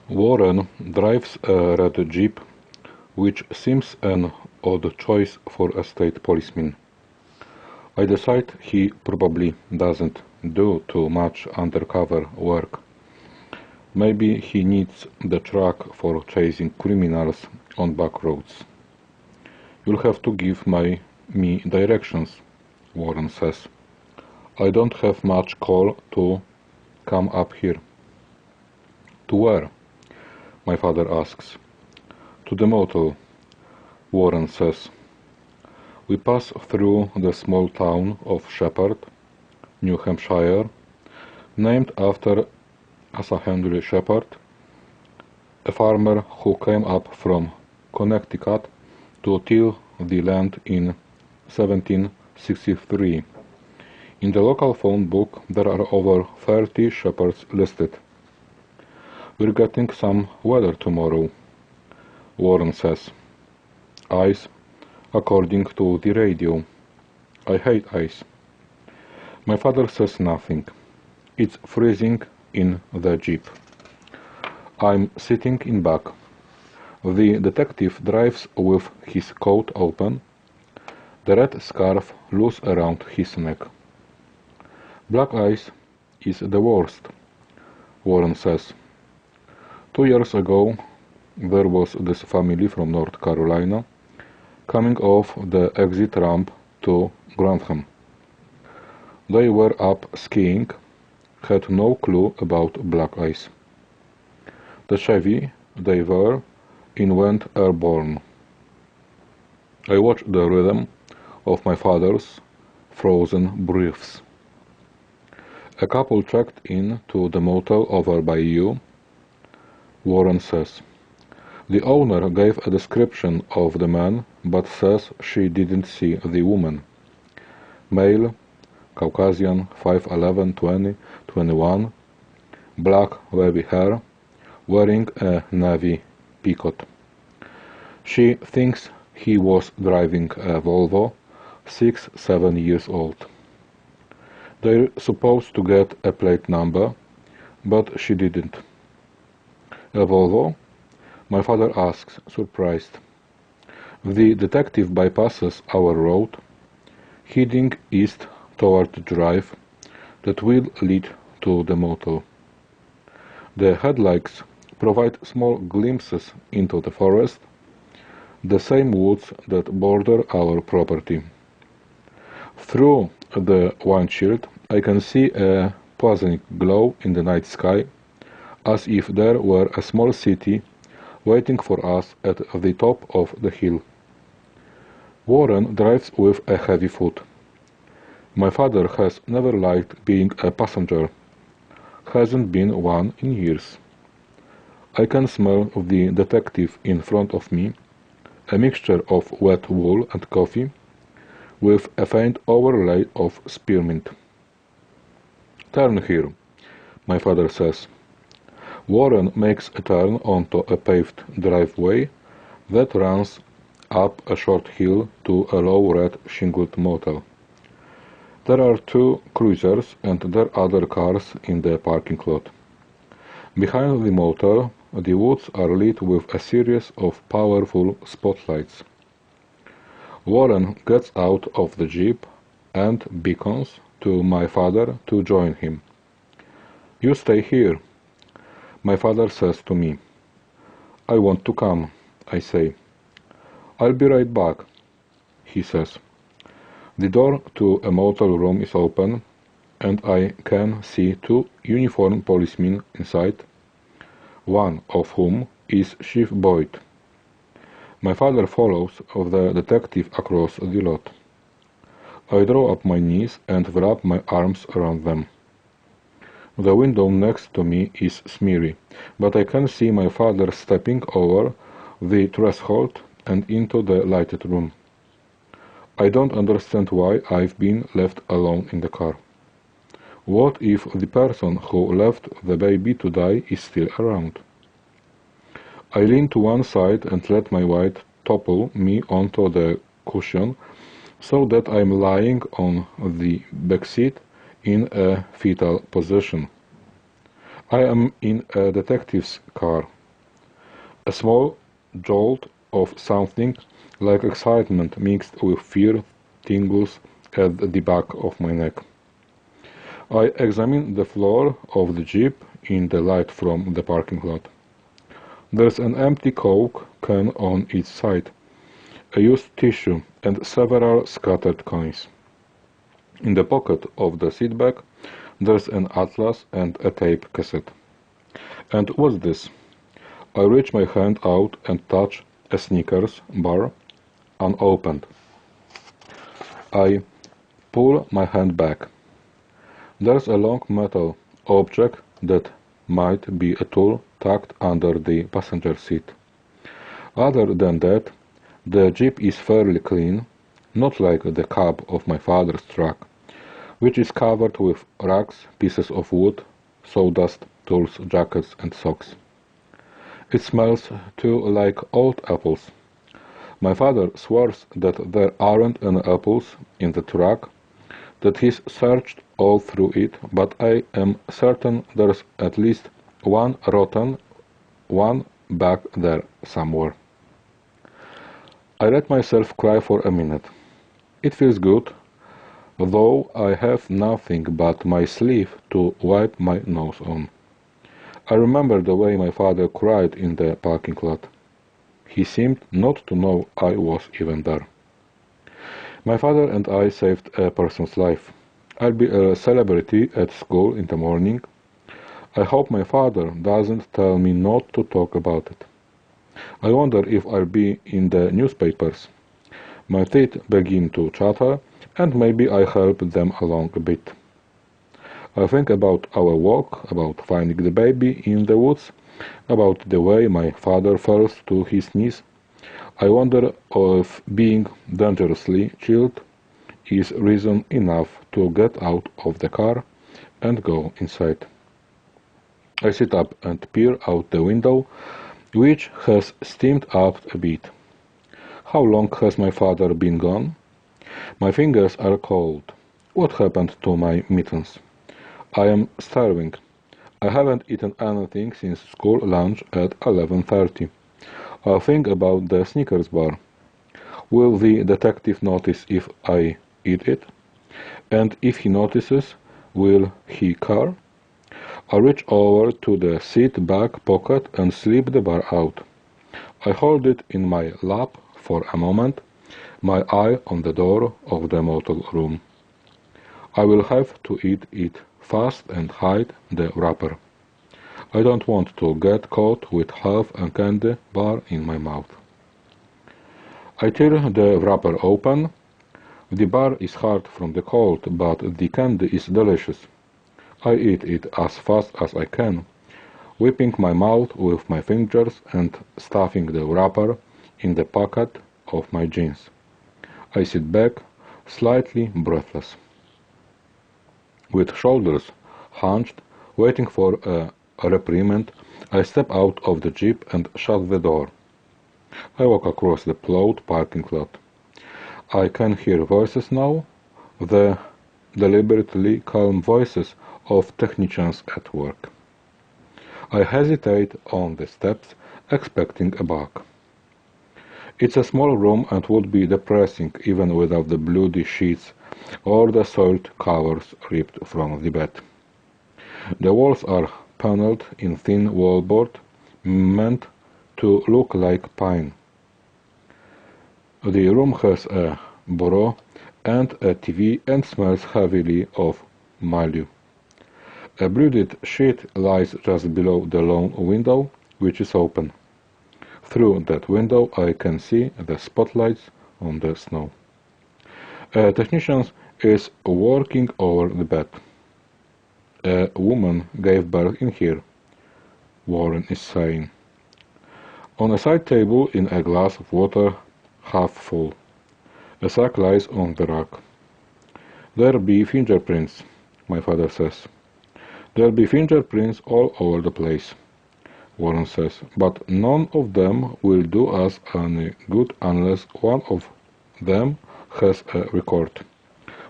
Warren drives a red Jeep, which seems an odd choice for a state policeman. I decide he probably doesn't do too much undercover work. Maybe he needs the truck for chasing criminals on back roads. You'll have to give me directions, Warren says. I don't have much call to come up here. To where? My father asks. To the motel, Warren says. We pass through the small town of Shepherd, New Hampshire, named after Asa Henry Shepherd, a farmer who came up from Connecticut to till the land in 1763. In the local phone book there are over 30 shepherds listed. We're getting some weather tomorrow, Warren says. Ice, according to the radio. I hate ice. My father says nothing. It's freezing in the Jeep. I'm sitting in back. The detective drives with his coat open, the red scarf loose around his neck. Black ice is the worst, Warren says. 2 years ago, there was this family from North Carolina coming off the exit ramp to Grantham. They were up skiing, had no clue about black ice. The Chevy they were in went airborne. I watched the rhythm of my father's frozen breaths. A couple checked in to the motel over by you, Warren says. The owner gave a description of the man, but says she didn't see the woman. Male, Caucasian, 5'11", 20, 21, black wavy hair, wearing a navy peacoat. She thinks he was driving a Volvo, 6-7 years old. They're supposed to get a plate number, but she didn't. A Volvo? My father asks, surprised. The detective bypasses our road, heading east toward the drive that will lead to the motel. The headlights provide small glimpses into the forest, the same woods that border our property. Through the windshield, I can see a pleasant glow in the night sky, as if there were a small city waiting for us at the top of the hill. Warren drives with a heavy foot. My father has never liked being a passenger, hasn't been one in years. I can smell the detective in front of me, a mixture of wet wool and coffee, with a faint overlay of spearmint. Turn here, my father says. Warren makes a turn onto a paved driveway that runs up a short hill to a low red shingled motel. There are 2 cruisers and there are other cars in the parking lot. Behind the motel, the woods are lit with a series of powerful spotlights. Warren gets out of the Jeep and beckons to my father to join him. You stay here, my father says to me. I want to come, I say. I'll be right back, he says. The door to a motel room is open, and I can see 2 uniformed policemen inside, one of whom is Chief Boyd. My father follows the detective across the lot. I draw up my knees and wrap my arms around them. The window next to me is smeary, but I can see my father stepping over the threshold and into the lighted room. I don't understand why I've been left alone in the car. What if the person who left the baby to die is still around? I lean to one side and let my wife topple me onto the cushion so that I'm lying on the backseat in a fetal position. I am in a detective's car. A small jolt of something like excitement mixed with fear tingles at the back of my neck. I examine the floor of the Jeep in the light from the parking lot. There's an empty Coke can on its side, a used tissue, and several scattered coins. In the pocket of the seatback, there's an atlas and a tape cassette. And what's this? I reach my hand out and touch a Snickers bar, unopened. I pull my hand back. There's a long metal object that might be a tool tucked under the passenger seat. Other than that, the Jeep is fairly clean, not like the cab of my father's truck, which is covered with rags, pieces of wood, sawdust, tools, jackets, and socks. It smells, too, like old apples. My father swears that there aren't any apples in the truck, that he's searched all through it, but I am certain there's at least one rotten one back there somewhere. I let myself cry for a minute. It feels good, though I have nothing but my sleeve to wipe my nose on. I remember the way my father cried in the parking lot. He seemed not to know I was even there. My father and I saved a person's life. I'll be a celebrity at school in the morning. I hope my father doesn't tell me not to talk about it. I wonder if I'll be in the newspapers. My teeth begin to chatter, and maybe I help them along a bit. I think about our walk, about finding the baby in the woods, about the way my father falls to his knees. I wonder if being dangerously chilled is reason enough to get out of the car and go inside. I sit up and peer out the window, which has steamed up a bit. How long has my father been gone? My fingers are cold. What happened to my mittens? I am starving. I haven't eaten anything since school lunch at 11:30. I'll think about the Snickers bar. Will the detective notice if I eat it? And if he notices, will he care? I reach over to the seat back pocket and slip the bar out. I hold it in my lap for a moment, my eye on the door of the motel room. I will have to eat it fast and hide the wrapper. I don't want to get caught with half a candy bar in my mouth. I tear the wrapper open. The bar is hard from the cold, but the candy is delicious. I eat it as fast as I can, whipping my mouth with my fingers and stuffing the wrapper in the pocket of my jeans. I sit back, slightly breathless. With shoulders hunched, waiting for a reprimand, I step out of the Jeep and shut the door. I walk across the plowed parking lot. I can hear voices now, the deliberately calm voices of technicians at work. I hesitate on the steps, expecting a bug. It's a small room and would be depressing even without the bloody sheets or the soiled covers ripped from the bed. The walls are paneled in thin wallboard, meant to look like pine. The room has a bureau and a TV and smells heavily of mildew. A bloodied sheet lies just below the long window, which is open. Through that window I can see the spotlights on the snow. A technician is working over the bed. A woman gave birth in here, Warren is saying. On a side table in a glass of water, half full. A sack lies on the rack. There be fingerprints, my father says. There'll be fingerprints all over the place, Warren says, but none of them will do us any good unless one of them has a record,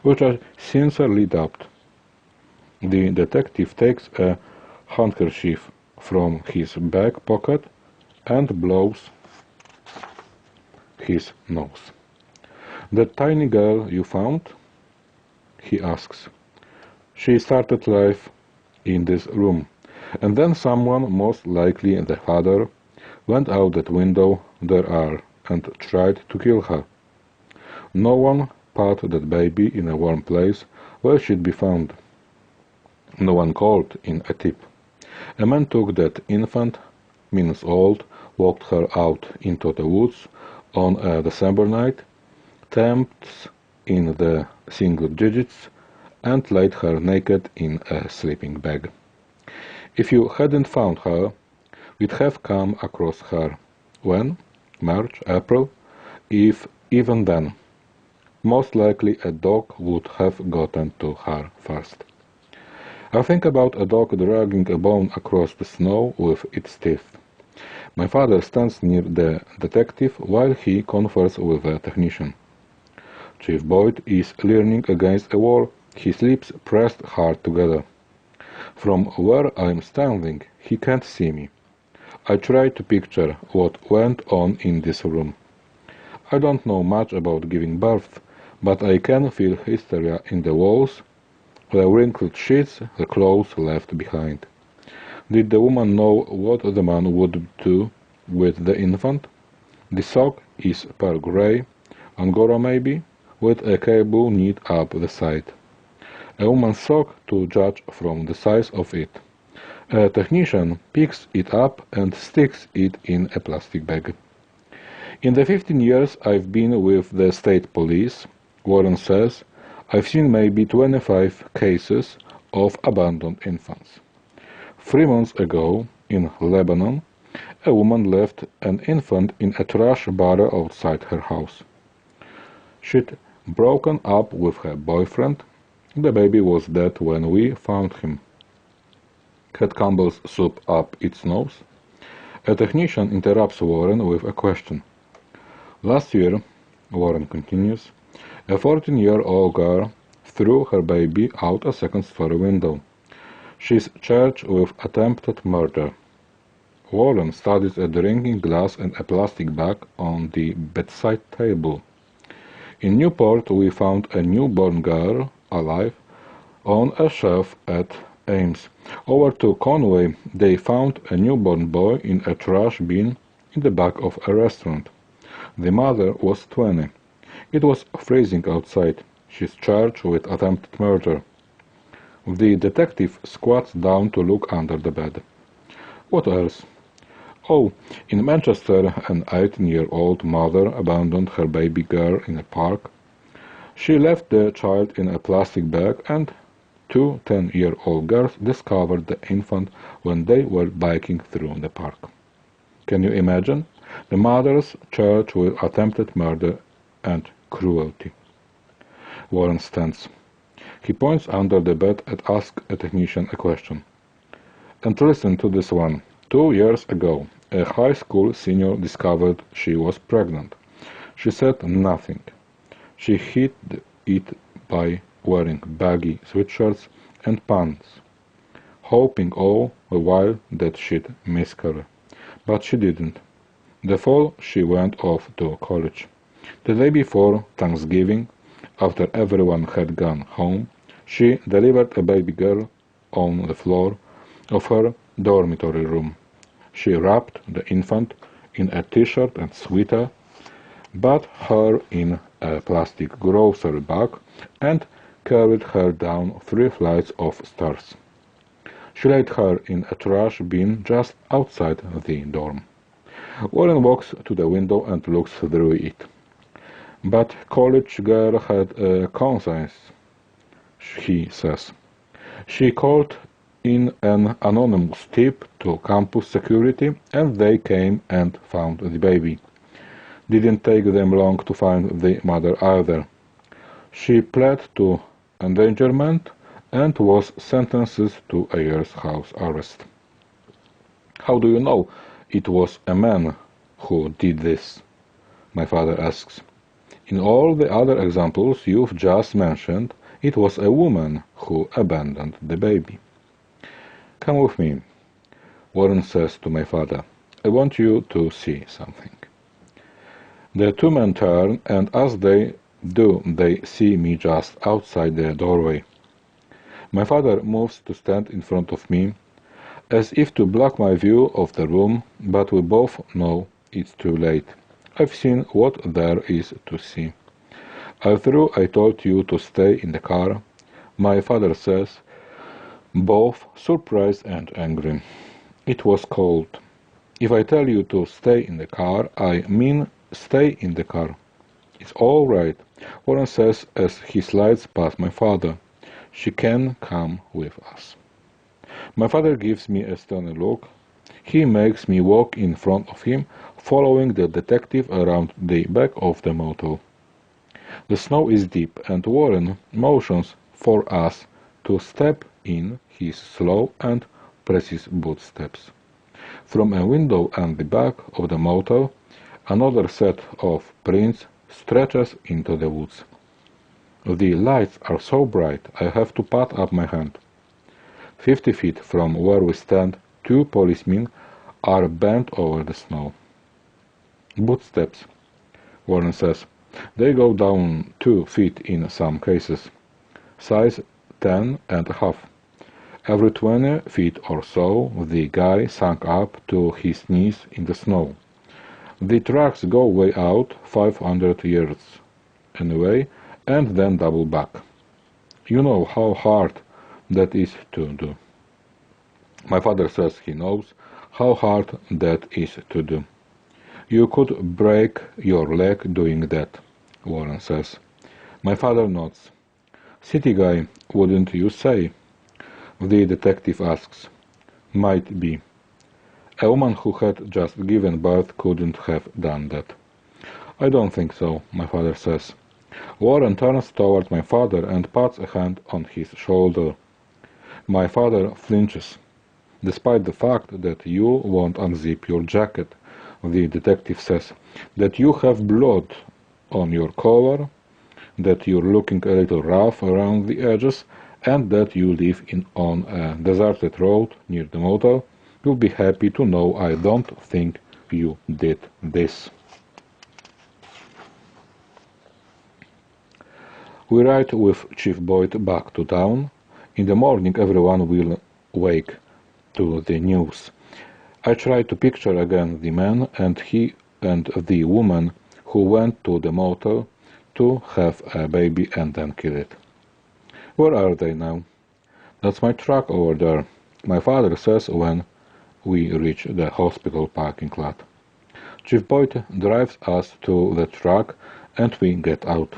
which I sincerely doubt. The detective takes a handkerchief from his back pocket and blows his nose. "That tiny girl you found?" he asks. "She started life in this room, and then someone, most likely the father, went out that window there and tried to kill her. No one put that baby in a warm place where she'd be found. No one called in a tip. A man took that infant, minutes old, walked her out into the woods on a December night, temps in the single digits, and laid her naked in a sleeping bag. If you hadn't found her, we'd have come across her. When? March, April? If even then. Most likely a dog would have gotten to her first. I think about a dog dragging a bone across the snow with its teeth. My father stands near the detective while he confers with a technician. Chief Boyd is leaning against a wall, his lips pressed hard together. From where I'm standing, he can't see me. I try to picture what went on in this room. I don't know much about giving birth, but I can feel hysteria in the walls, the wrinkled sheets, the clothes left behind. Did the woman know what the man would do with the infant? The sock is pearl gray, Angora maybe, with a cable knit up the side. A woman's sock to judge from the size of it. A technician picks it up and sticks it in a plastic bag. In the 15 years I've been with the state police, Warren says, I've seen maybe 25 cases of abandoned infants. 3 months ago, in Lebanon, a woman left an infant in a trash barrel outside her house. She'd broken up with her boyfriend. The baby was dead when we found him. Had Campbell's soup up its nose? A technician interrupts Warren with a question. Last year, Warren continues, a 14-year-old girl threw her baby out a second-story window. She's charged with attempted murder. Warren studies a drinking glass and a plastic bag on the bedside table. In Newport, we found a newborn girl, alive, on a shelf at Ames. Over to Conway, they found a newborn boy in a trash bin in the back of a restaurant. The mother was 20. It was freezing outside. She's charged with attempted murder. The detective squats down to look under the bed. What else? Oh, in Manchester, an 18-year-old mother abandoned her baby girl in a park. She left the child in a plastic bag, and 2 10-year-old girls discovered the infant when they were biking through the park. Can you imagine? The mothers charged with attempted murder and cruelty. Warren stands. He points under the bed and asks a technician a question. And listen to this one. 2 years ago, a high school senior discovered she was pregnant. She said nothing. She hid it by wearing baggy sweatshirts and pants, hoping all the while that she'd miscarry. But she didn't. The fall she went off to college. The day before Thanksgiving, after everyone had gone home, she delivered a baby girl on the floor of her dormitory room. She wrapped the infant in a t-shirt and sweater, but her in a plastic grocery bag, and carried her down 3 flights of stairs. She laid her in a trash bin just outside the dorm. Warren walks to the window and looks through it. But college girl had a conscience, he says. She called in an anonymous tip to campus security, and they came and found the baby. Didn't take them long to find the mother either. She pled to endangerment and was sentenced to a year's house arrest. How do you know it was a man who did this? My father asks. In all the other examples you've just mentioned, it was a woman who abandoned the baby. Come with me, Warren says to my father. I want you to see something." The two men turn, and as they do, they see me just outside the doorway. My father moves to stand in front of me, as if to block my view of the room, but we both know it's too late. I've seen what there is to see. "Although I told you to stay in the car," my father says, both surprised and angry. "It was cold. If I tell you to stay in the car, I mean stay in the car." "It's all right," Warren says as he slides past my father. "She can come with us." My father gives me a stony look. He makes me walk in front of him, following the detective around the back of the motel. The snow is deep, and Warren motions for us to step in his slow and precise footsteps. From a window at the back of the motel, another set of prints stretches into the woods. The lights are so bright I have to put up my hand. 50 feet from where we stand, two policemen are bent over the snow. "Footsteps," Warren says. "They go down 2 feet in some cases. Size 10.5. Every 20 feet or so, the guy sunk up to his knees in the snow. The tracks go way out, 500 yards anyway, and then double back. You know how hard that is to do." My father says he knows how hard that is to do. "You could break your leg doing that," Warren says. My father nods. "City guy, wouldn't you say?" The detective asks. "Might be. A woman who had just given birth couldn't have done that." "I don't think so," my father says. Warren turns toward my father and puts a hand on his shoulder. My father flinches. "Despite the fact that you won't unzip your jacket," the detective says, "that you have blood on your collar, that you're looking a little rough around the edges, and that you live on a deserted road near the motel, you'll be happy to know I don't think you did this." We ride with Chief Boyd back to town. In the morning everyone will wake to the news. I try to picture again the man and the woman who went to the motel to have a baby and then kill it. Where are they now? "That's my truck over there," my father says when we reach the hospital parking lot. Chief Boyd drives us to the truck and we get out.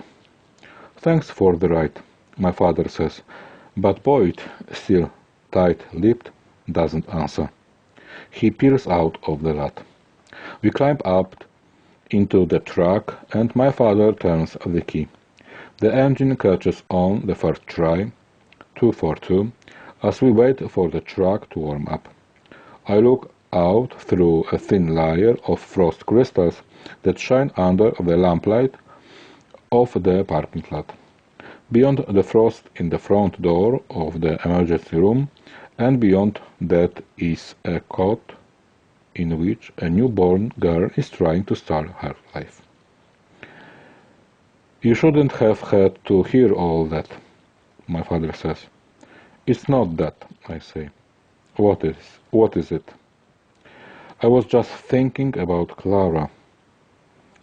"Thanks for the ride," my father says, but Boyd, still tight-lipped, doesn't answer. He peers out of the lot. We climb up into the truck and my father turns the key. The engine catches on the first try, 2 for 2, as we wait for the truck to warm up. I look out through a thin layer of frost crystals that shine under the lamplight of the parking lot. Beyond the frost in the front door of the emergency room, and beyond that is a cot in which a newborn girl is trying to start her life. "You shouldn't have had to hear all that," my father says. "It's not that," I say. What is it?" "I was just thinking about Clara."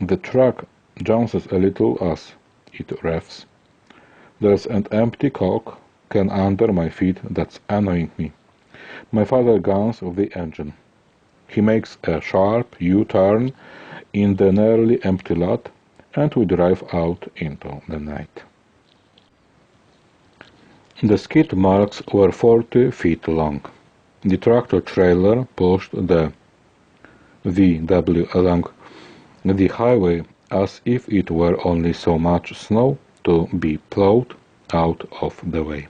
The truck jounces a little as it revs. There's an empty Coke can under my feet that's annoying me. My father guns the engine. He makes a sharp U-turn in the nearly empty lot, and we drive out into the night. The skid marks were 40 feet long. The tractor-trailer pushed the VW along the highway as if it were only so much snow to be plowed out of the way.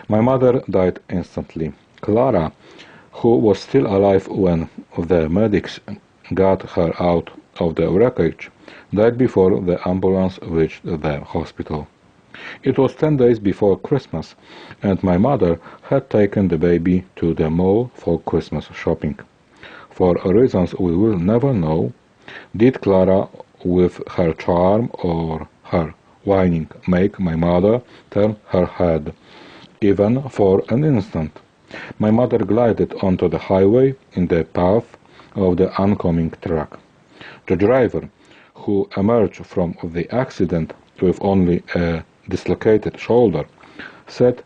My mother died instantly. Clara, who was still alive when the medics got her out of the wreckage, died before the ambulance reached the hospital. It was 10 days before Christmas, and my mother had taken the baby to the mall for Christmas shopping. for reasons we will never know, did Clara, with her charm or her whining, make my mother turn her head, even for an instant. My mother glided onto the highway in the path of the oncoming truck. The driver, who emerged from the accident with only a dislocated shoulder, said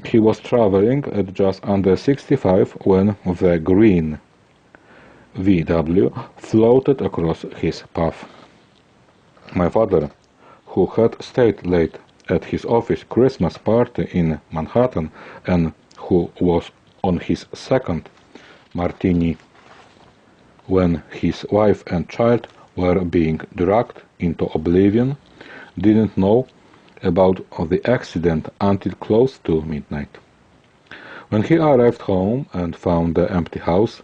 he was traveling at just under 65 when the green VW floated across his path. My father, who had stayed late at his office Christmas party in Manhattan and who was on his second martini when his wife and child were being dragged into oblivion, didn't know about the accident until close to midnight. When he arrived home and found the empty house,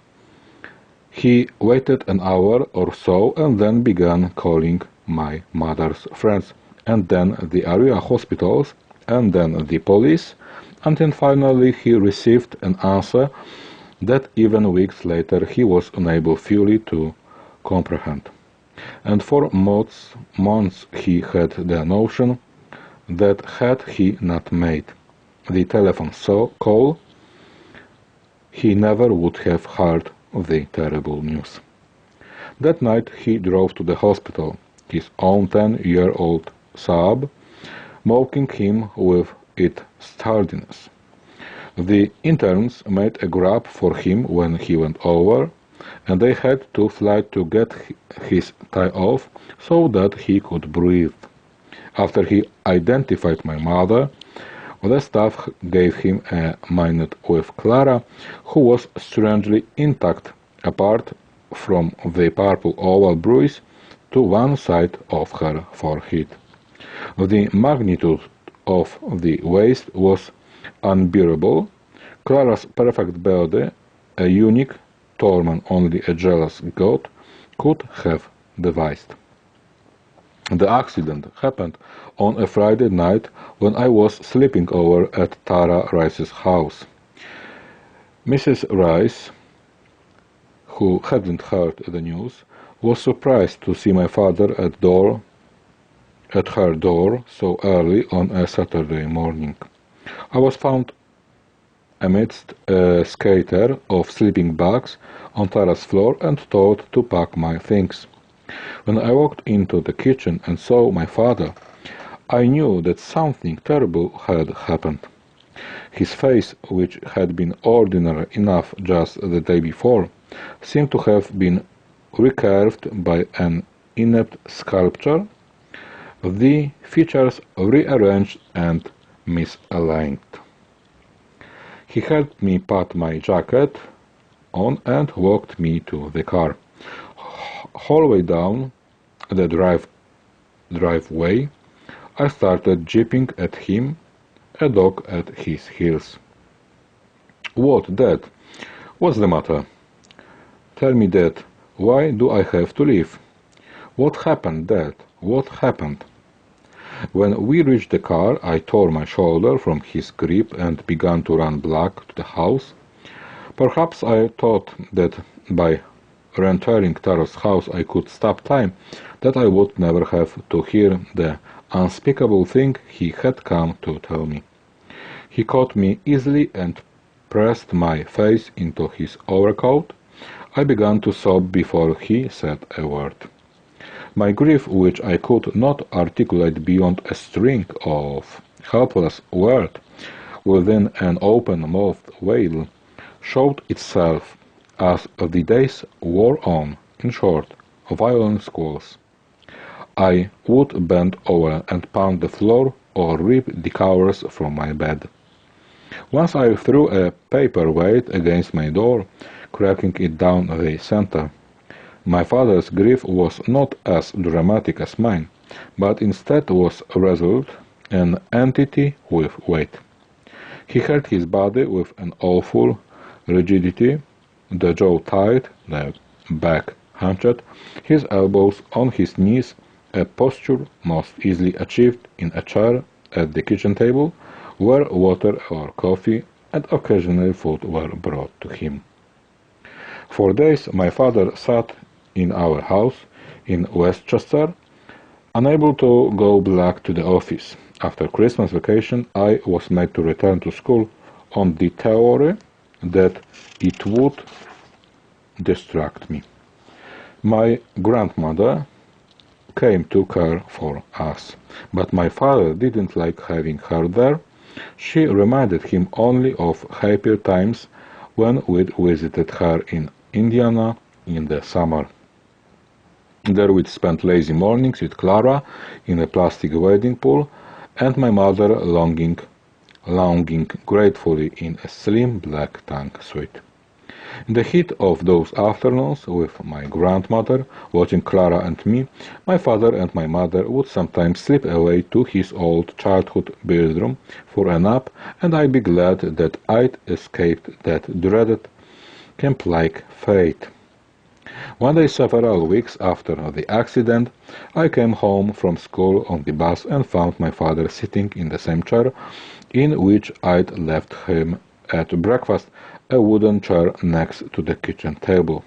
he waited an hour or so and then began calling my mother's friends, and then the area hospitals, and then the police, until finally he received an answer that even weeks later he was unable fully to comprehend. And for months he had the notion that had he not made the telephone call, he never would have heard the terrible news. That night he drove to the hospital, his own 10-year-old Saab, mocking him with its sturdiness. The interns made a grab for him when he went over, and they had to fly to get his tie off so that he could breathe. After he identified my mother, the staff gave him a minute with Clara, who was strangely intact apart from the purple oval bruise to one side of her forehead. The magnitude of the waste was unbearable. Clara's perfect body, a unique torment only a jealous god could have devised. The accident happened on a Friday night when I was sleeping over at Tara Rice's house. Mrs. Rice, who hadn't heard the news, was surprised to see my father at her door so early on a Saturday morning. I was found amidst a scatter of sleeping bags on Tara's floor and told to pack my things. When I walked into the kitchen and saw my father, I knew that something terrible had happened. His face, which had been ordinary enough just the day before, seemed to have been recurved by an inept sculpture, the features rearranged and misaligned. He helped me put my jacket on and walked me to the car. Halfway down the driveway, I started jipping at him, a dog at his heels. "What, Dad? What's the matter? Tell me, Dad, why do I have to leave? What happened, Dad? What happened?" When we reached the car, I tore my shoulder from his grip and began to run back to the house. Perhaps I thought that by re-entering Tara's house I could stop time, that I would never have to hear the unspeakable thing he had come to tell me. He caught me easily and pressed my face into his overcoat. I began to sob before he said a word. My grief, which I could not articulate beyond a string of helpless words within an open-mouthed wail, showed itself as the days wore on in short, violent squalls. I would bend over and pound the floor or rip the covers from my bed. Once I threw a paperweight against my door, cracking it down the center. My father's grief was not as dramatic as mine, but instead was resolute, an entity with weight. He held his body with an awful rigidity, the jaw tight, the back hunched, his elbows on his knees, a posture most easily achieved in a chair at the kitchen table, where water or coffee and occasionally food were brought to him. For days my father sat in our house in Westchester, unable to go back to the office. After Christmas vacation, I was made to return to school on the theory that it would distract me. My grandmother came to care for us, but my father didn't like having her there. She reminded him only of happier times when we'd visited her in Indiana in the summer. There we'd spent lazy mornings with Clara in a plastic wading pool, and my mother lounging gratefully in a slim black tank suit. In the heat of those afternoons, with my grandmother watching Clara and me, my father and my mother would sometimes slip away to his old childhood bedroom for a nap, and I'd be glad that I'd escaped that dreaded camp-like fate. One day several weeks after the accident, I came home from school on the bus and found my father sitting in the same chair in which I'd left him at breakfast, a wooden chair next to the kitchen table.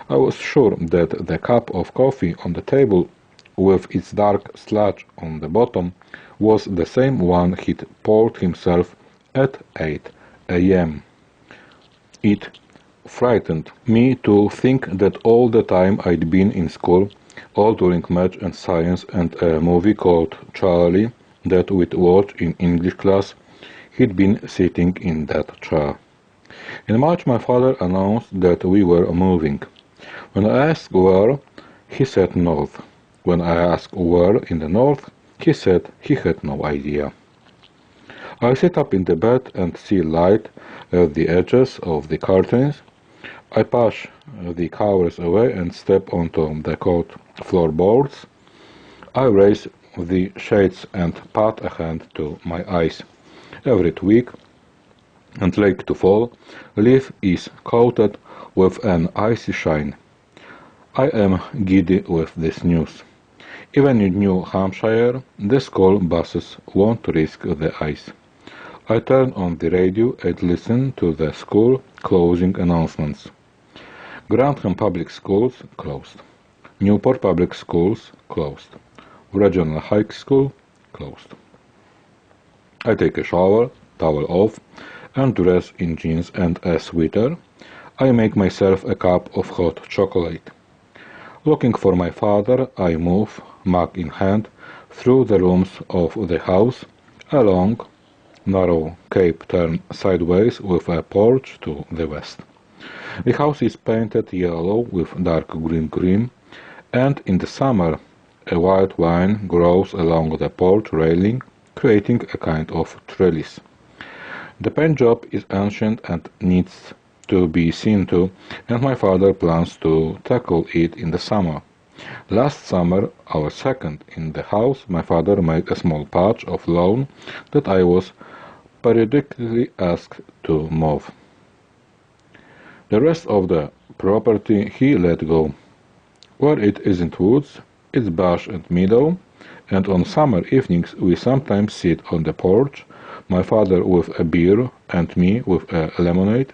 I was sure that the cup of coffee on the table, with its dark sludge on the bottom, was the same one he'd poured himself at 8 a.m. It frightened me to think that all the time I'd been in school, all during math and science and a movie called Charlie that we'd watch in English class, he'd been sitting in that chair. In March my father announced that we were moving. When I asked where, he said north. When I asked where in the north, he said he had no idea. I sit up in the bed and see light at the edges of the curtains. I push the covers away and step onto the cold floorboards. I raise the shades and pat a hand to my eyes. Every twig and lake to fall, leaf is coated with an icy shine. I am giddy with this news. Even in New Hampshire, the school buses won't risk the ice. I turn on the radio and listen to the school closing announcements. Grantham Public Schools closed. Newport Public Schools closed. Regional High School closed. I take a shower, towel off, and dress in jeans and a sweater. I make myself a cup of hot chocolate. Looking for my father, I move, mug in hand, through the rooms of the house, along narrow cape turned sideways with a porch to the west. The house is painted yellow with dark green trim, and in the summer a white vine grows along the porch railing, creating a kind of trellis. The paint job is ancient and needs to be seen to, and my father plans to tackle it in the summer. Last summer, our second in the house, my father made a small patch of lawn that I was periodically asked to mow. The rest of the property he let go. Where it isn't woods, it's bush and meadow, and on summer evenings we sometimes sit on the porch, my father with a beer and me with a lemonade,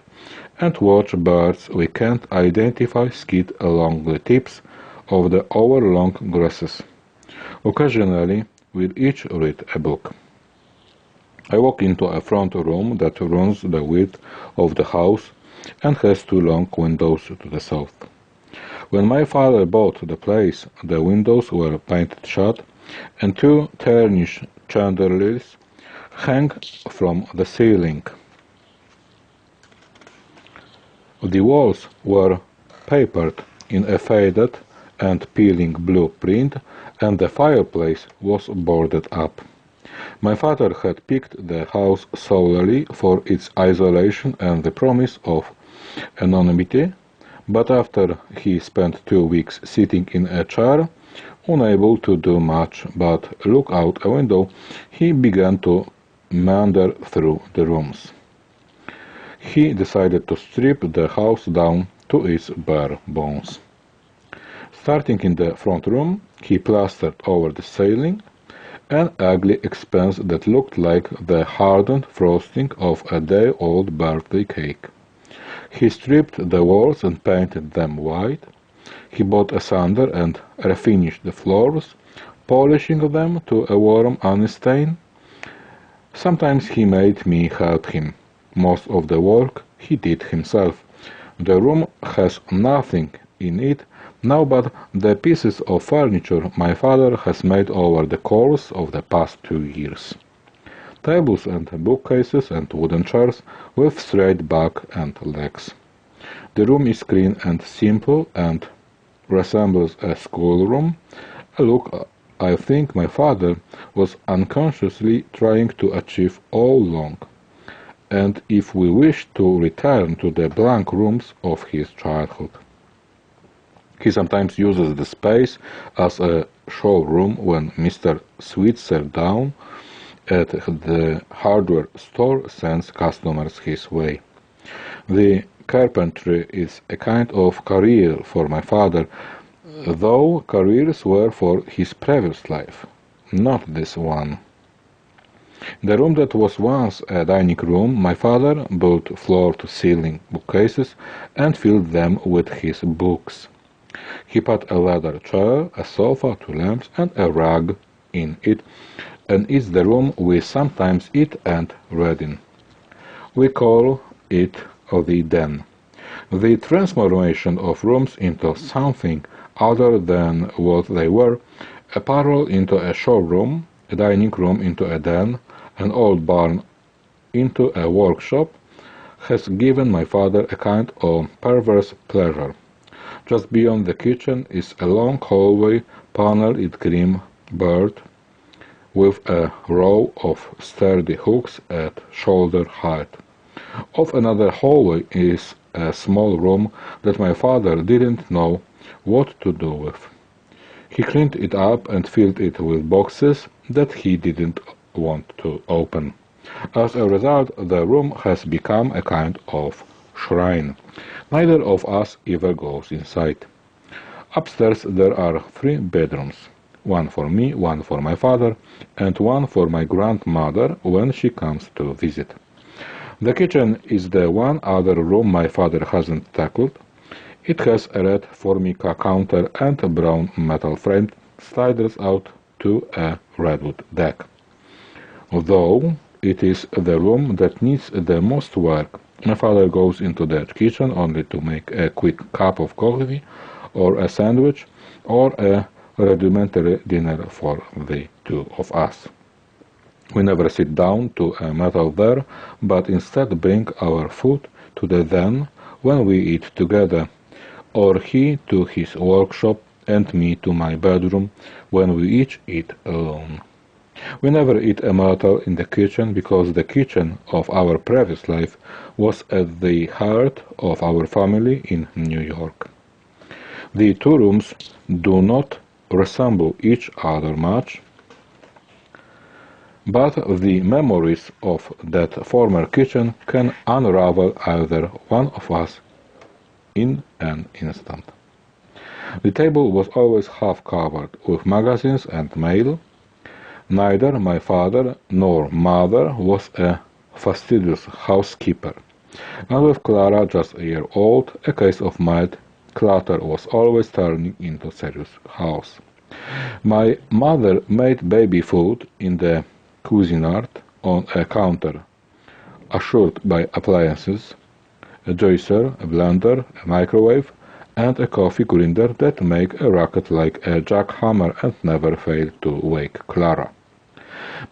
and watch birds we can't identify skid along the tips of the overlong grasses. Occasionally we'll each read a book. I walk into a front room that runs the width of the house and has two long windows to the south. When my father bought the place, the windows were painted shut, and two tarnished chandeliers hang from the ceiling. The walls were papered in a faded and peeling blue print, and the fireplace was boarded up. My father had picked the house solely for its isolation and the promise of anonymity, but after he spent 2 weeks sitting in a chair, unable to do much but look out a window, he began to meander through the rooms. He decided to strip the house down to its bare bones. Starting in the front room, he plastered over the ceiling an ugly expanse that looked like the hardened frosting of a day-old birthday cake. He stripped the walls and painted them white. He bought a sander and refinished the floors, polishing them to a warm honest stain. Sometimes he made me help him. Most of the work he did himself. The room has nothing in it now but the pieces of furniture my father has made over the course of the past 2 years. Tables and bookcases and wooden chairs with straight back and legs. The room is clean and simple and resembles a schoolroom, a look I think my father was unconsciously trying to achieve all along, and if we wish to return to the blank rooms of his childhood. He sometimes uses the space as a showroom when Mr. Sweetserdown at the hardware store sends customers his way. The carpentry is a kind of career for my father, though careers were for his previous life, not this one. The room that was once a dining room, my father built floor-to-ceiling bookcases and filled them with his books. He put a leather chair, a sofa, 2 lamps, and a rug in it, and it's the room we sometimes eat and read in. We call it the den. The transformation of rooms into something other than what they were, a parlor into a showroom, a dining room into a den, an old barn into a workshop, has given my father a kind of perverse pleasure. Just beyond the kitchen is a long hallway paneled in cream bird, with a row of sturdy hooks at shoulder height. Off another hallway is a small room that my father didn't know what to do with. He cleaned it up and filled it with boxes that he didn't want to open. As a result, the room has become a kind of shrine. Neither of us ever goes inside. Upstairs there are 3 bedrooms. One for me, one for my father, and one for my grandmother when she comes to visit. The kitchen is the one other room my father hasn't tackled. It has a red Formica counter and a brown metal frame sliders out to a redwood deck. Though it is the room that needs the most work, my father goes into the kitchen only to make a quick cup of coffee, or a sandwich, or a rudimentary dinner for the 2 of us. We never sit down to a meal there, but instead bring our food to the den when we eat together, or he to his workshop and me to my bedroom when we each eat alone. We never eat a meal in the kitchen because the kitchen of our previous life was at the heart of our family in New York. The 2 rooms do not resemble each other much, but the memories of that former kitchen can unravel either one of us in an instant. The table was always half covered with magazines and mail. Neither my father nor mother was a fastidious housekeeper, and with Clara just a year old, a case of mild clutter was always turning into serious chaos. My mother made baby food in the Cuisinart on a counter, assured by appliances, a juicer, a blender, a microwave, and a coffee grinder that make a racket like a jackhammer and never fail to wake Clara.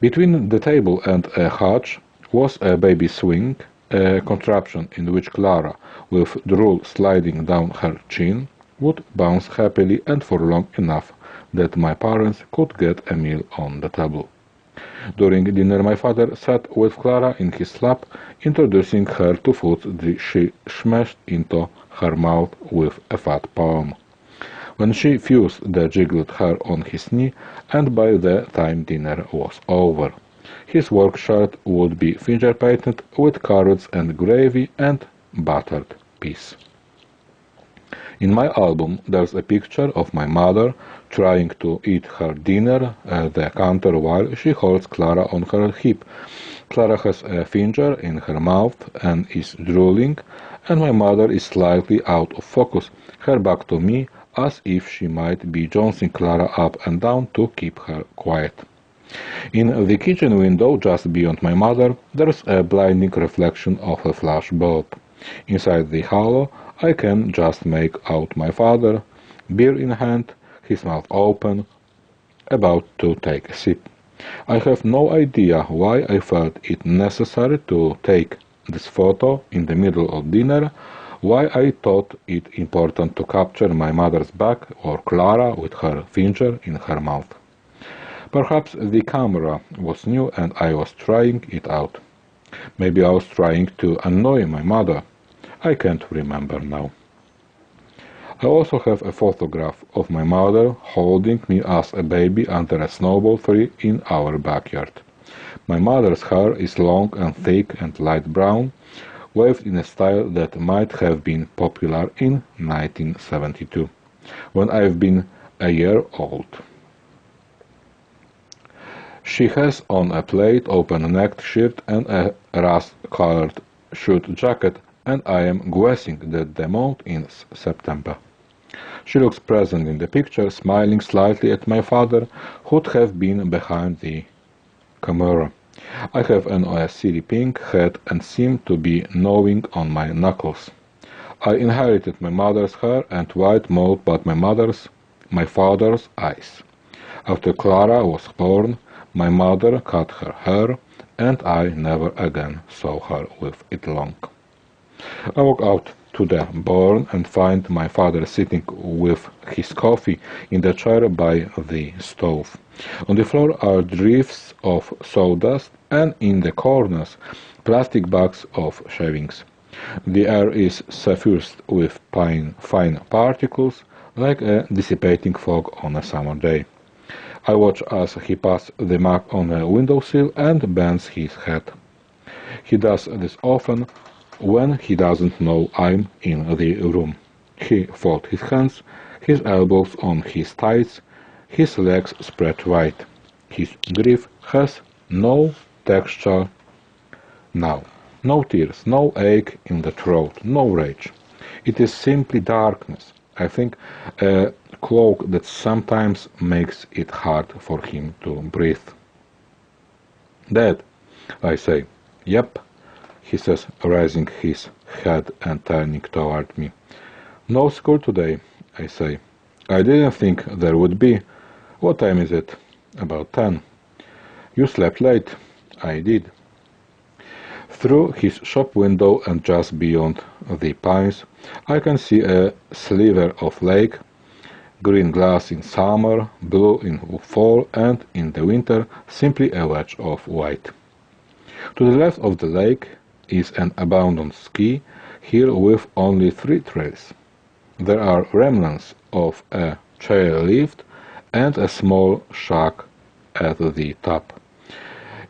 Between the table and a hatch was a baby swing, a contraption in which Clara, with drool sliding down her chin, would bounce happily and for long enough that my parents could get a meal on the table. During dinner my father sat with Clara in his lap, introducing her to foods she smashed into her mouth with a fat palm. When she fused the jiggled her on his knee, and by the time dinner was over, his work shirt would be finger-painted with carrots and gravy and buttered peas. In my album there's a picture of my mother trying to eat her dinner at the counter while she holds Clara on her hip. Clara has a finger in her mouth and is drooling, and my mother is slightly out of focus, her back to me, as if she might be jouncing Clara up and down to keep her quiet. In the kitchen window, just beyond my mother, there's a blinding reflection of a flash bulb. Inside the hollow, I can just make out my father, beer in hand, his mouth open, about to take a sip. I have no idea why I felt it necessary to take this photo in the middle of dinner, why I thought it important to capture my mother's back or Clara with her finger in her mouth. Perhaps the camera was new and I was trying it out. Maybe I was trying to annoy my mother. I can't remember now. I also have a photograph of my mother holding me as a baby under a snowball tree in our backyard. My mother's hair is long and thick and light brown, waved in a style that might have been popular in 1972, when I've been a year old. She has on a plaid open-necked shirt and a rust-colored suit jacket, and I am guessing that the month is September. She looks present in the picture, smiling slightly at my father, who'd have been behind the camera. I have a silly pink head and seem to be gnawing on my knuckles. I inherited my mother's hair and white mold, but my father's eyes. After Clara was born, my mother cut her hair, and I never again saw her with it long. I walk out to the barn and find my father sitting with his coffee in the chair by the stove. On the floor are drifts of sawdust, and in the corners plastic bags of shavings. The air is suffused with fine particles, like a dissipating fog on a summer day. I watch as he passes the mug on a windowsill and bends his head. He does this often when he doesn't know I'm in the room. He folds his hands, his elbows on his thighs, his legs spread wide. His grief has no texture now. No tears, no ache in the throat, no rage. It is simply darkness. I think a cloak that sometimes makes it hard for him to breathe. Dad, I say. Yep, he says, raising his head and turning toward me. No school today, I say. I didn't think there would be. What time is it? About 10. You slept late. I did. Through his shop window and just beyond the pines, I can see a sliver of lake, green glass in summer, blue in fall, and in the winter simply a wedge of white. To the left of the lake is an abandoned ski hill with only 3 trails. There are remnants of a chairlift and a small shack at the top.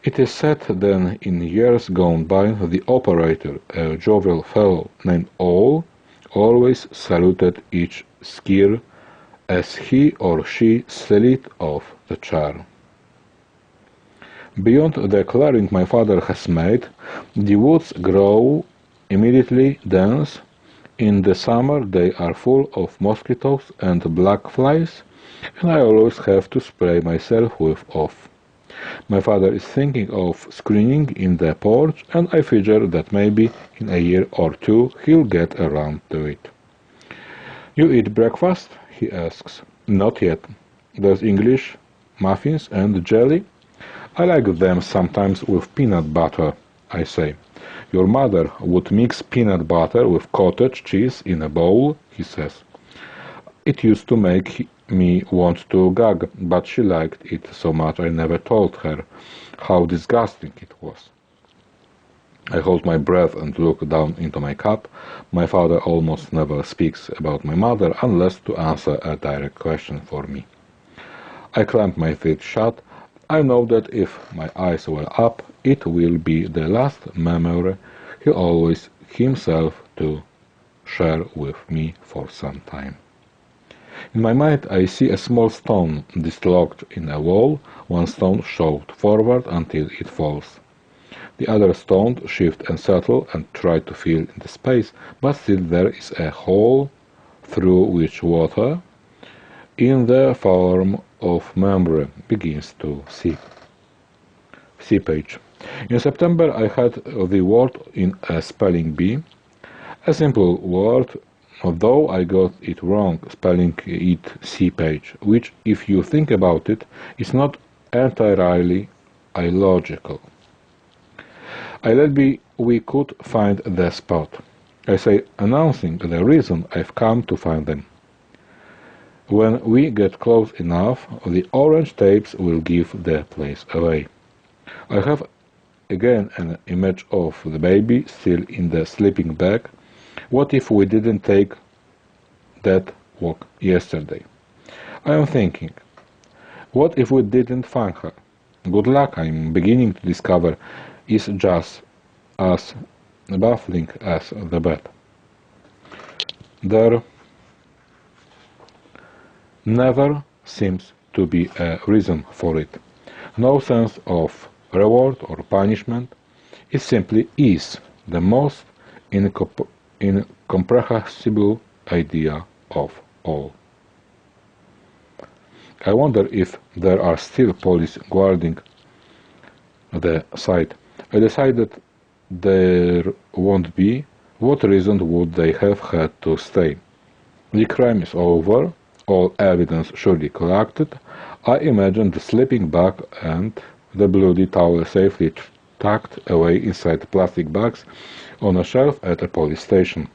It is said that in years gone by, the operator, a jovial fellow named Ole, always saluted each skier as he or she slid off the chair. Beyond the clearing my father has made, the woods grow immediately dense. In the summer they are full of mosquitoes and black flies, and I always have to spray myself with off. My father is thinking of screening in the porch, and I figure that maybe in a year or 2 he'll get around to it. You eat breakfast? He asks. Not yet. There's English, muffins and jelly. I like them sometimes with peanut butter, I say. Your mother would mix peanut butter with cottage cheese in a bowl, he says. It used to make me want to gag, but she liked it so much I never told her how disgusting it was. I hold my breath and look down into my cup. My father almost never speaks about my mother unless to answer a direct question for me. I clamp my teeth shut. I know that if my eyes were up, it will be the last memory he always himself to share with me for some time. In my mind I see a small stone dislodged in a wall, one stone shoved forward until it falls. The others don't shift and settle and try to fill in the space, but still there is a hole through which water, in the form of membrane, begins to seep. Seepage. In September I had the word in a spelling bee, a simple word, although I got it wrong, spelling it seepage, which, if you think about it, is not entirely illogical. I let be we could find the spot. I say, announcing the reason I've come to find them. When we get close enough, the orange tapes will give the place away. I have again an image of the baby still in the sleeping bag. What if we didn't take that walk yesterday? I am thinking, what if we didn't find her? Good luck, I'm beginning to discover, is just as baffling as the bed. There never seems to be a reason for it. No sense of reward or punishment. It simply is the most incomprehensible idea of all. I wonder if there are still police guarding the site. I decided there won't be. What reason would they have had to stay? The crime is over, all evidence surely collected. I imagine the sleeping bag and the bloody towel safely tucked away inside plastic bags on a shelf at a police station.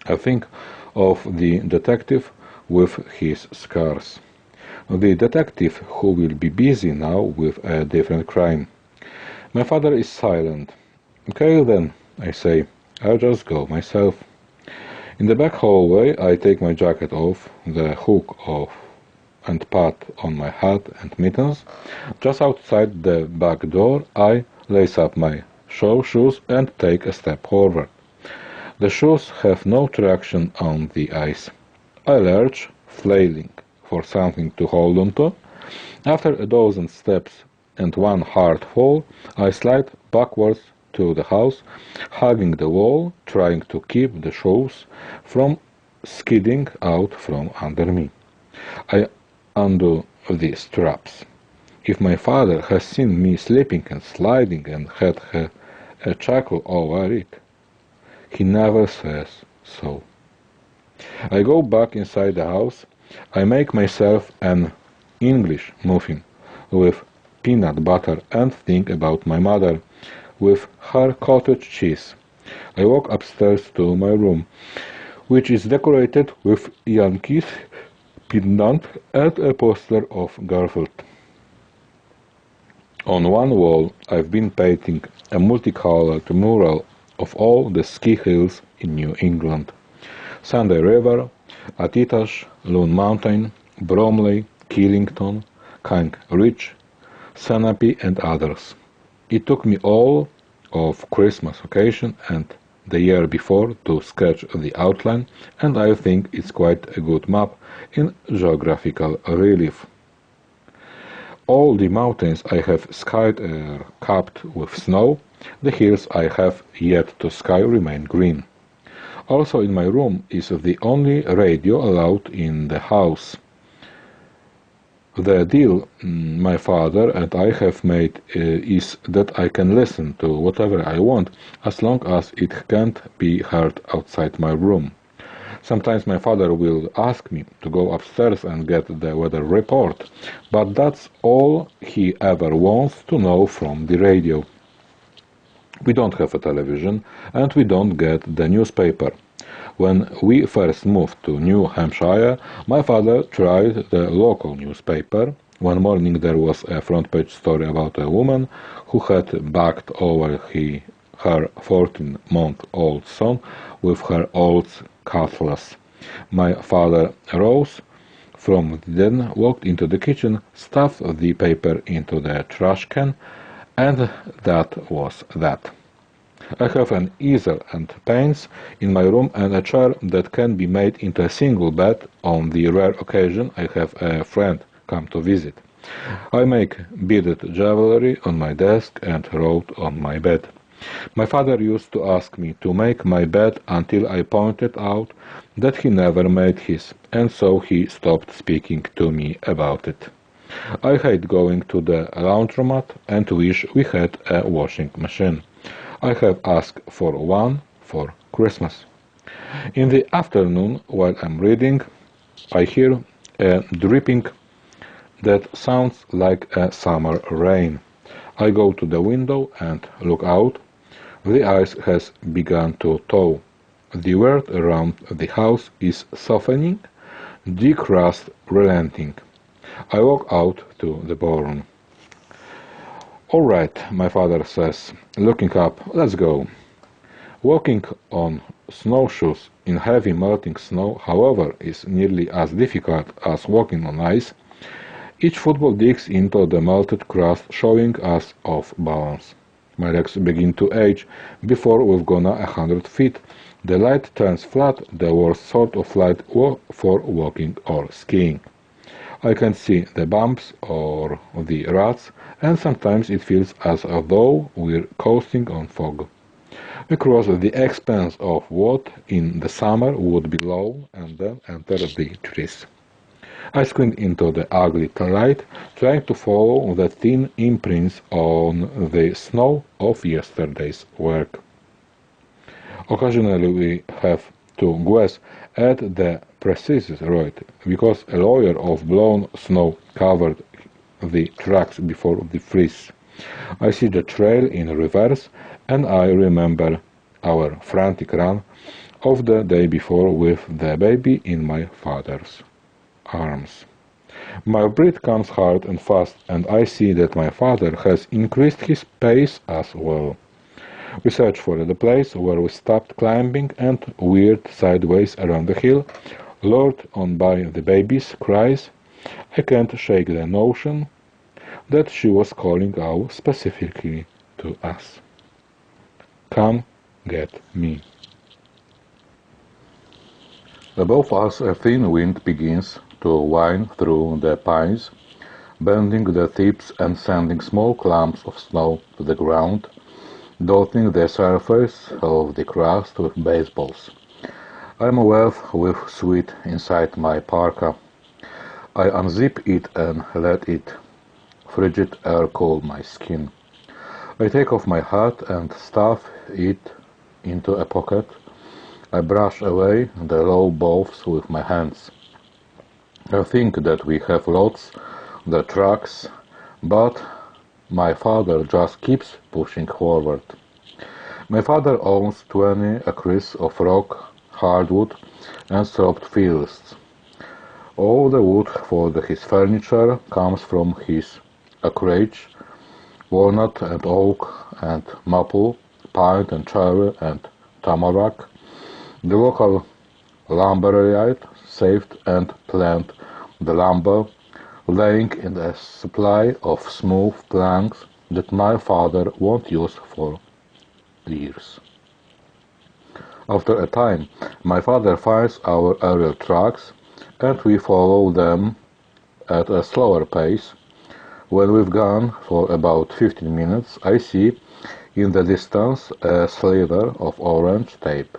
I think of the detective with his scars. The detective who will be busy now with a different crime. My father is silent. Okay then, I say, I'll just go myself. In the back hallway I take my jacket off, the hook off, and put on my hat and mittens. Just outside the back door I lace up my shoes and take a step forward. The shoes have no traction on the ice. I lurch, flailing for something to hold on to. After a dozen steps and one hard fall, I slide backwards to the house, hugging the wall, trying to keep the shoes from skidding out from under me. I undo the straps. If my father has seen me slipping and sliding and had a chuckle over it, he never says so. I go back inside the house. I make myself an English muffin with peanut butter and think about my mother with her cottage cheese. I walk upstairs to my room, which is decorated with Yankees pendant and a poster of Garfield. On one wall I've been painting a multicolored mural of all the ski hills in New England. Sunday River, Atitash, Loon Mountain, Bromley, Killington, King Ridge, Sanape and others. It took me all of Christmas occasion and the year before to sketch the outline, and I think it's quite a good map in geographical relief. All the mountains I have skied are capped with snow. The hills I have yet to sky remain green. Also in my room is the only radio allowed in the house. The deal my father and I have made is that I can listen to whatever I want as long as it can't be heard outside my room. Sometimes my father will ask me to go upstairs and get the weather report, but that's all he ever wants to know from the radio. We don't have a television and we don't get the newspaper. When we first moved to New Hampshire, my father tried the local newspaper. One morning there was a front-page story about a woman who had backed over her 14-month-old son with her old cutlass. My father rose from the den, walked into the kitchen, stuffed the paper into the trash can, and that was that. I have an easel and paints in my room and a chair that can be made into a single bed on the rare occasion I have a friend come to visit. I make beaded jewelry on my desk and wrote on my bed. My father used to ask me to make my bed until I pointed out that he never made his, and so he stopped speaking to me about it. I hate going to the laundromat and wish we had a washing machine. I have asked for one for Christmas. In the afternoon, while I'm reading, I hear a dripping that sounds like a summer rain. I go to the window and look out. The ice has begun to thaw. The world around the house is softening, the crust relenting. I walk out to the barn. "All right," my father says, looking up, "let's go." Walking on snowshoes in heavy melting snow, however, is nearly as difficult as walking on ice. Each football digs into the melted crust, showing us off balance. My legs begin to ache before we've gone 100 feet. The light turns flat, the worst sort of light for walking or skiing. I can see the bumps or the ruts, and sometimes it feels as though we're coasting on fog. We cross the expanse of what in the summer would be low and then enter the trees. I squint into the ugly light, trying to follow the thin imprints on the snow of yesterday's work. Occasionally we have to guess at the precise rate, because a layer of blown snow covered the tracks before the freeze. I see the trail in reverse, and I remember our frantic run of the day before with the baby in my father's arms. My breath comes hard and fast, and I see that my father has increased his pace as well. We search for the place where we stopped climbing and veered sideways around the hill, lured on by the baby's cries. I can't shake the notion that she was calling out specifically to us. "Come get me." Above us a thin wind begins to whine through the pines, bending the tips and sending small clumps of snow to the ground, dotting the surface of the crust with baseballs. I'm wet with sweat inside my parka. I unzip it and let it frigid air cool my skin. I take off my hat and stuff it into a pocket. I brush away the low boughs with my hands. I think that we have lost the tracks, but my father just keeps pushing forward. My father owns 20 acres of rock, hardwood, and soft fields. All the wood for his furniture comes from his acreage: walnut and oak and maple, pine and cherry and tamarack. The local lumberyard saved and planted the lumber, laying in a supply of smooth planks that my father won't use for years. After a time, my father finds our aerial tracks, and we follow them at a slower pace. When we've gone for about 15 minutes, I see in the distance a sliver of orange tape.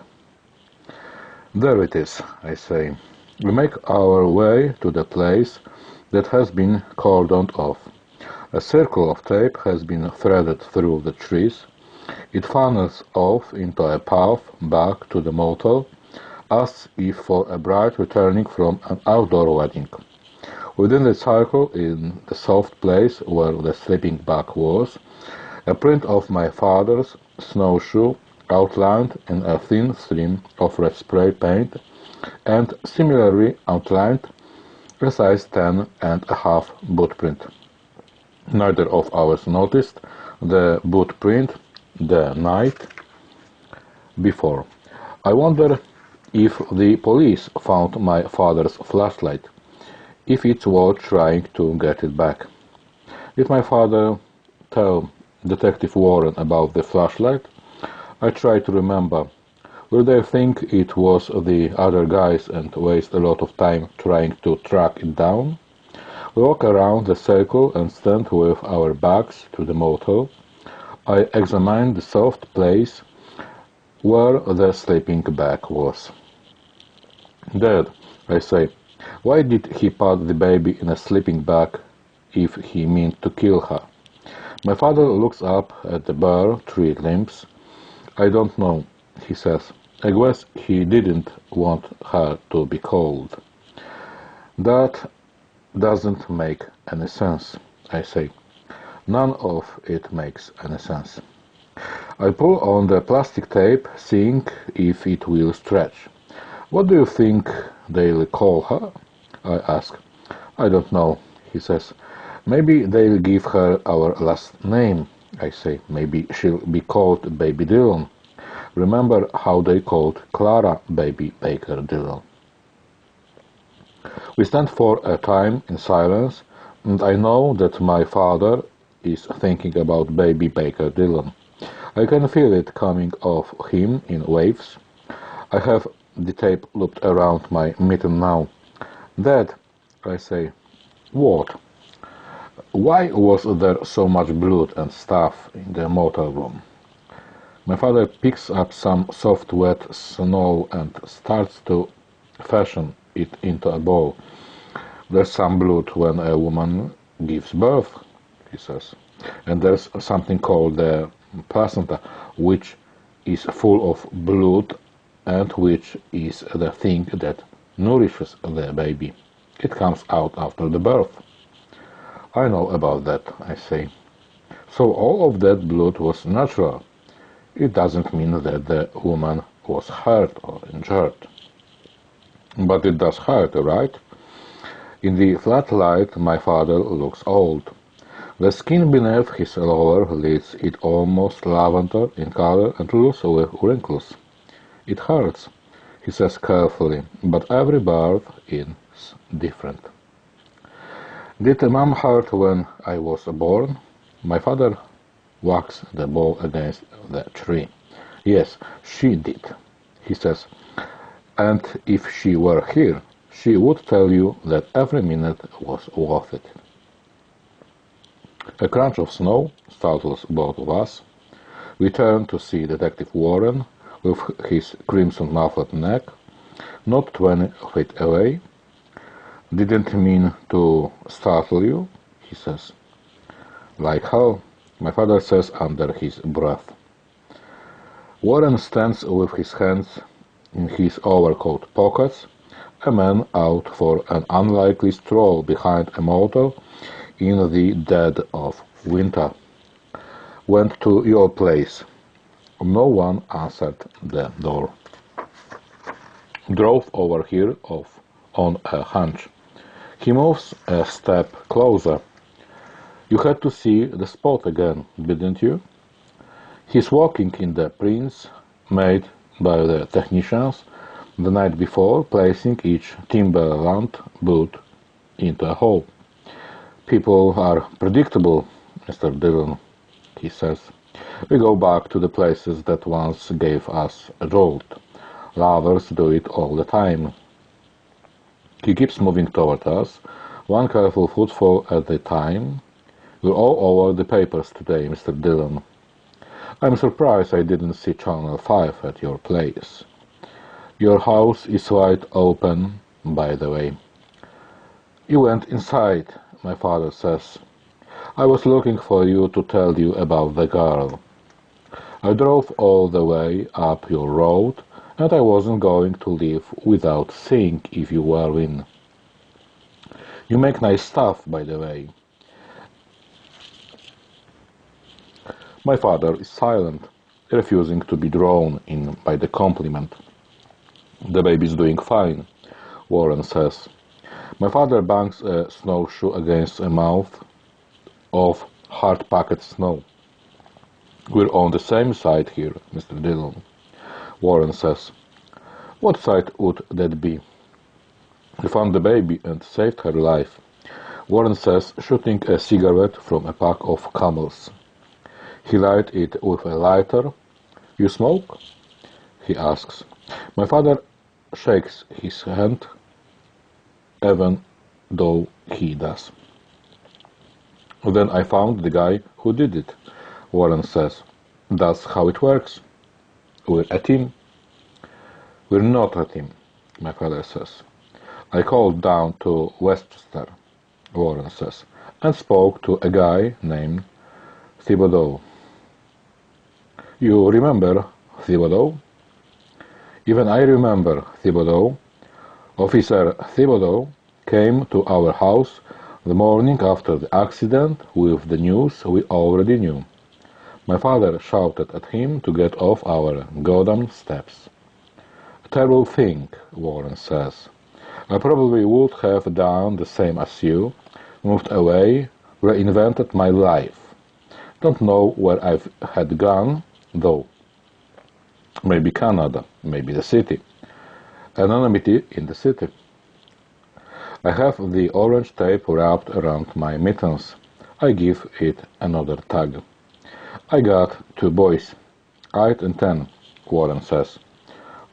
"There it is," I say. We make our way to the place that has been cordoned off. A circle of tape has been threaded through the trees. It funnels off into a path back to the motel, as if for a bride returning from an outdoor wedding. Within the circle, in the soft place where the sleeping bag was, a print of my father's snowshoe outlined in a thin stream of red spray paint, and similarly outlined a size 10.5 boot print. Neither of us noticed the boot print the night before. I wonder if the police found my father's flashlight, if it's worth trying to get it back. Did my father tell Detective Warren about the flashlight? I try to remember. Will they think it was the other guys and waste a lot of time trying to track it down? We walk around the circle and stand with our backs to the motel. I examine the soft place where the sleeping bag was. "Dad," I say, "why did he put the baby in a sleeping bag if he meant to kill her?" My father looks up at the bare tree limbs. "I don't know," he says. "I guess he didn't want her to be cold." "That doesn't make any sense," I say. None of it makes any sense. I pull on the plastic tape, seeing if it will stretch. "What do you think they'll call her?" I ask. "I don't know," he says. "Maybe they'll give her our last name," I say. "Maybe she'll be called Baby Dillon. Remember how they called Clara Baby Baker Dillon?" We stand for a time in silence, and I know that my father is thinking about Baby Baker Dillon. I can feel it coming off him in waves. I have the tape looped around my mitten now. "Dad," I say. "What?" "Why was there so much blood and stuff in the motel room?" My father picks up some soft wet snow and starts to fashion it into a ball. "There's some blood when a woman gives birth," he says. "And there's something called the placenta, which is full of blood and which is the thing that nourishes the baby. It comes out after the birth." "I know about that," I say. "So all of that blood was natural. It doesn't mean that the woman was hurt or injured." "But it does hurt, right?" In the flat light, my father looks old. The skin beneath his lower lids is almost lavender in color and loose with wrinkles. "It hurts," he says carefully, "but every birth is different." "Did Mom hurt when I was born?" My father whacks the ball against the tree. "Yes, she did," he says. "And if she were here, she would tell you that every minute was worth it." A crunch of snow startles both of us. We turn to see Detective Warren with his crimson muffled neck, not 20 feet away. "Didn't mean to startle you," he says. "Like hell," my father says under his breath. Warren stands with his hands in his overcoat pockets, a man out for an unlikely stroll behind a motel in the dead of winter. "Went to your place." No one answered the door. "Drove over here on a hunch." He moves a step closer. "You had to see the spot again, didn't you?" He's walking in the prints made by the technicians the night before, placing each Timberland boot into a hole. "People are predictable, Mr. Dillon," he says. "We go back to the places that once gave us a jolt. Lovers do it all the time." He keeps moving toward us, one careful footfall at a time. "We're all over the papers today, Mr. Dillon. I'm surprised I didn't see Channel 5 at your place. Your house is wide open, by the way." "You went inside," my father says. "I was looking for you to tell you about the girl. I drove all the way up your road, and I wasn't going to leave without seeing if you were in. You make nice stuff, by the way." My father is silent, refusing to be drawn in by the compliment. "The baby's doing fine," Warren says. My father bangs a snowshoe against a mouth of hard-packed snow. "We're on the same side here, Mr. Dillon," Warren says. "What side would that be?" "We found the baby and saved her life," Warren says, shooting a cigarette from a pack of Camels. He lights it with a lighter. "You smoke?" he asks. My father shakes his hand, even though he does. Then I found the guy who did it, Warren says. That's how it works. We're a team. We're not a team, my father says. I called down to Westchester, Warren says, and spoke to a guy named Thibodeau. You remember Thibodeau? Even I remember Thibodeau. Officer Thibodeau came to our house the morning after the accident with the news we already knew. My father shouted at him to get off our goddamn steps. A terrible thing, Warren says. I probably would have done the same as you, moved away, reinvented my life. Don't know where I had gone, though. Maybe Canada, maybe the city. Anonymity in the city. I have the orange tape wrapped around my mittens. I give it another tug. I got 2 boys, 8 and 10, Warren says.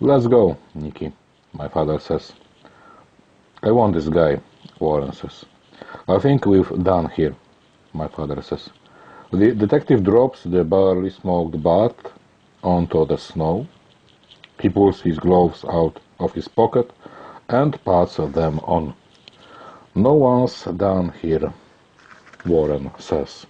Let's go, Nicky, my father says. I want this guy, Warren says. I think we've done here, my father says. The detective drops the barely smoked butt onto the snow. He pulls his gloves out of his pocket and puts them on. No one's done here, Warren says.